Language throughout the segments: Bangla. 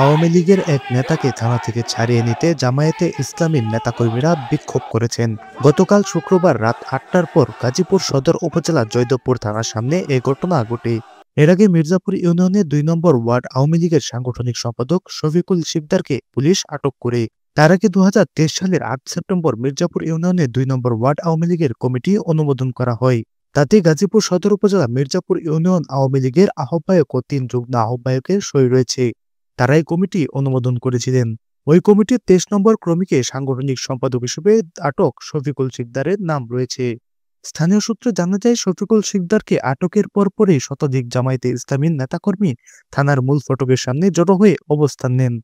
আওয়ামী লীগের এক নেতাকে থানা থেকে ছাড়িয়ে নিতে জামায়াতে ইসলামীর নেতাকর্মীরা বিক্ষোভ করেছেন। গতকাল শুক্রবার রাত ৮টার পর গাজীপুর সদর উপজেলা জয়দেবপুর থানার সামনে এ ঘটনা ঘটে। এর আগে মির্জাপুর ইউনিয়নের ২ নম্বর ওয়ার্ড আওয়ামী লীগের সাংগঠনিক সম্পাদক শফিকুল শিকদারকে পুলিশ আটক করে। তার আগে ২০২৩ সালের ৮ সেপ্টেম্বর মির্জাপুর ইউনিয়নের ২ নম্বর ওয়ার্ড আওয়ামী লীগের কমিটি অনুমোদন করা হয়। তাতে গাজীপুর সদর উপজেলা মির্জাপুর ইউনিয়ন আওয়ামী লীগের আহ্বায়ক ও ৩ যুগ্ম আহ্বায়কের সই রয়েছে। তারাই কমিটি অনুমোদন করেছিলেন। ওই কমিটির ২৩ নম্বর ক্রমিকে সাংগঠনিক সম্পাদক হিসেবে আটক শফিকুল শিকদারের নাম রয়েছে। স্থানীয় সূত্রে জানা যায়, শফিকুল শিকদারকে আটকের পরপরই শতাধিক জামায়াতে ইসলামীর নেতাকর্মী থানার মূল ফটকের সামনে জড়ো হয়ে অবস্থান নেন।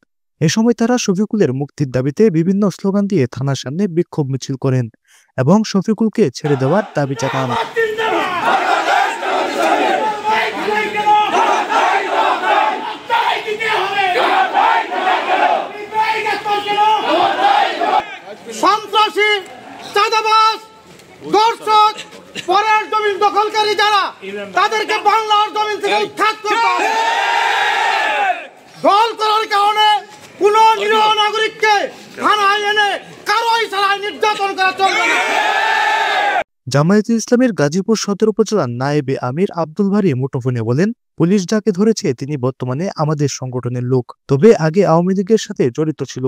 এ সময় তারা শফিকুলের মুক্তির দাবিতে বিভিন্ন স্লোগান দিয়ে থানার সামনে বিক্ষোভ মিছিল করেন এবং শফিকুলকে ছেড়ে দেওয়ার দাবি জানান। সন্ত্রাসী, চাঁদাবাজ, দর্শক, পরের জমি দখলকারী যারা, তাদেরকে বাংলার জমি থেকে উৎখাত করতে হবে। দল করার কারণে কোন নিরীহ নাগরিককে থানায় এনে কারো ইশারায় নির্যাতন করা চলবে না। জামায়াতে ইসলামের গাজীপুর সদর উপজেলার নায়েবে আমির আব্দুল বারী মুঠোফোনে বলেন, পুলিশ যাকে ধরেছে তিনি বর্তমানে আমাদের সংগঠনের লোক, তবে আগে আওয়ামী লীগের সাথে জড়িত ছিল।